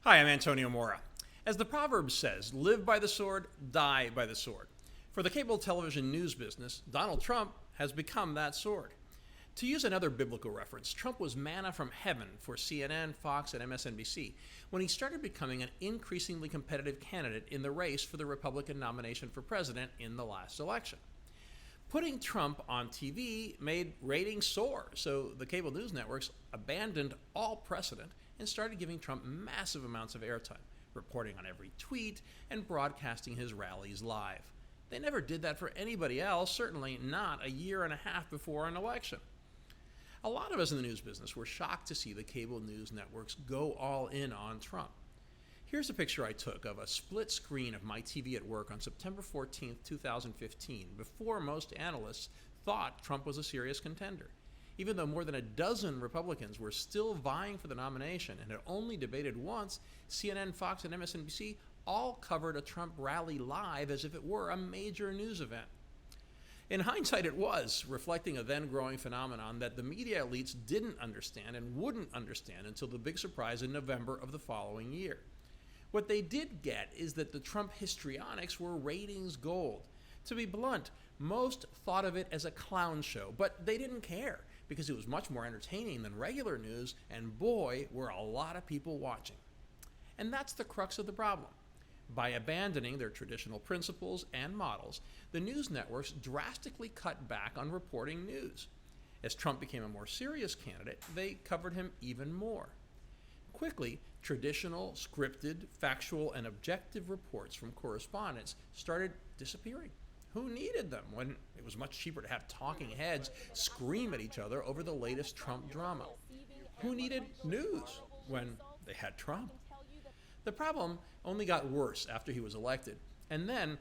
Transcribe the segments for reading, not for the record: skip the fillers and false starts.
Hi, I'm Antonio Mora. As the proverb says, live by the sword, die by the sword. For the cable television news business, Donald Trump has become that sword. To use another biblical reference, Trump was manna from heaven for CNN, Fox, and MSNBC when he started becoming an increasingly competitive candidate in the race for the Republican nomination for president in the last election. Putting Trump on TV made ratings soar, so the cable news networks abandoned all precedent and started giving Trump massive amounts of airtime, reporting on every tweet and broadcasting his rallies live. They never did that for anybody else, certainly not a year and a half before an election. A lot of us in the news business were shocked to see the cable news networks go all in on Trump. Here's a picture I took of a split screen of my TV at work on September 14, 2015, before most analysts thought Trump was a serious contender. Even though more than a dozen Republicans were still vying for the nomination and had only debated once, CNN, Fox, and MSNBC all covered a Trump rally live as if it were a major news event. In hindsight, it was, reflecting a then-growing phenomenon that the media elites didn't understand and wouldn't understand until the big surprise in November of the following year. What they did get is that the Trump histrionics were ratings gold. To be blunt, most thought of it as a clown show, but they didn't care because it was much more entertaining than regular news, and boy, were a lot of people watching. And that's the crux of the problem. By abandoning their traditional principles and models, the news networks drastically cut back on reporting news. As Trump became a more serious candidate, they covered him even more. Quickly, traditional, scripted, factual, and objective reports from correspondents started disappearing. Who needed them when it was much cheaper to have talking heads scream at each other over the latest Trump drama? Who needed news when they had Trump? The problem only got worse after he was elected, and then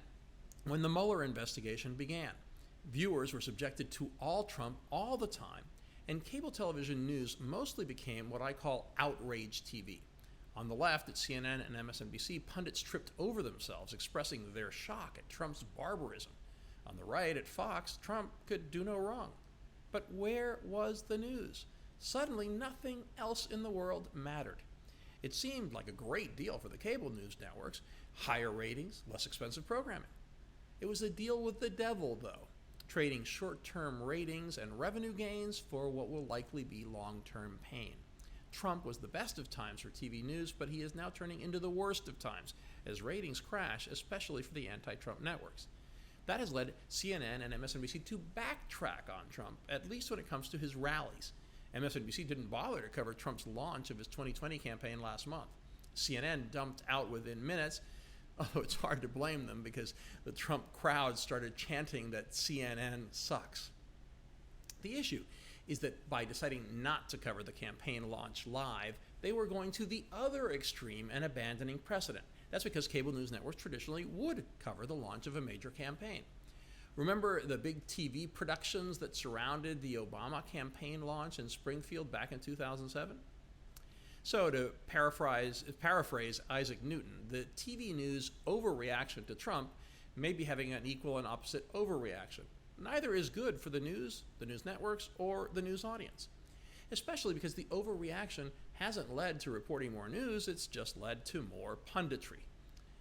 when the Mueller investigation began. Viewers were subjected to all Trump all the time, and cable television news mostly became what I call outrage TV. On the left at CNN and MSNBC, pundits tripped over themselves, expressing their shock at Trump's barbarism. On the right at Fox, Trump could do no wrong. But where was the news? Suddenly, nothing else in the world mattered. It seemed like a great deal for the cable news networks, higher ratings, less expensive programming. It was a deal with the devil, though, trading short-term ratings and revenue gains for what will likely be long-term pain. Trump was the best of times for TV news, but he is now turning into the worst of times as ratings crash, especially for the anti-Trump networks. That has led CNN and MSNBC to backtrack on Trump, at least when it comes to his rallies. MSNBC didn't bother to cover Trump's launch of his 2020 campaign last month. CNN dumped out within minutes, although it's hard to blame them because the Trump crowd started chanting that CNN sucks. The issue is that by deciding not to cover the campaign launch live, they were going to the other extreme and abandoning precedent. That's because cable news networks traditionally would cover the launch of a major campaign. Remember the big TV productions that surrounded the Obama campaign launch in Springfield back in 2007? So to paraphrase Isaac Newton, the TV news overreaction to Trump may be having an equal and opposite overreaction. Neither is good for the news networks, or the news audience, especially because the overreaction hasn't led to reporting more news, it's just led to more punditry.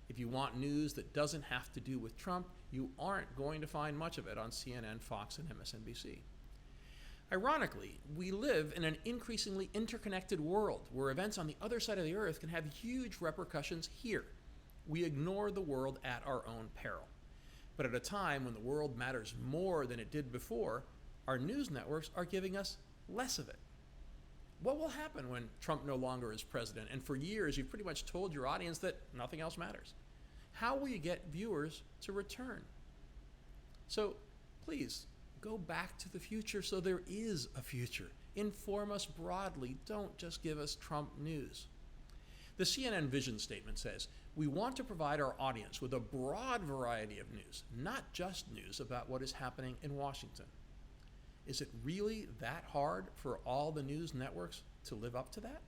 If you want news that doesn't have to do with Trump, you aren't going to find much of it on CNN, Fox, and MSNBC. Ironically, we live in an increasingly interconnected world where events on the other side of the earth can have huge repercussions here. We ignore the world at our own peril. But at a time when the world matters more than it did before, our news networks are giving us less of it. What will happen when Trump no longer is president, and for years you've pretty much told your audience that nothing else matters? How will you get viewers to return? So please, go back to the future so there is a future. Inform us broadly, don't just give us Trump news. The CNN vision statement says, "We want to provide our audience with a broad variety of news, not just news about what is happening in Washington." Is it really that hard for all the news networks to live up to that?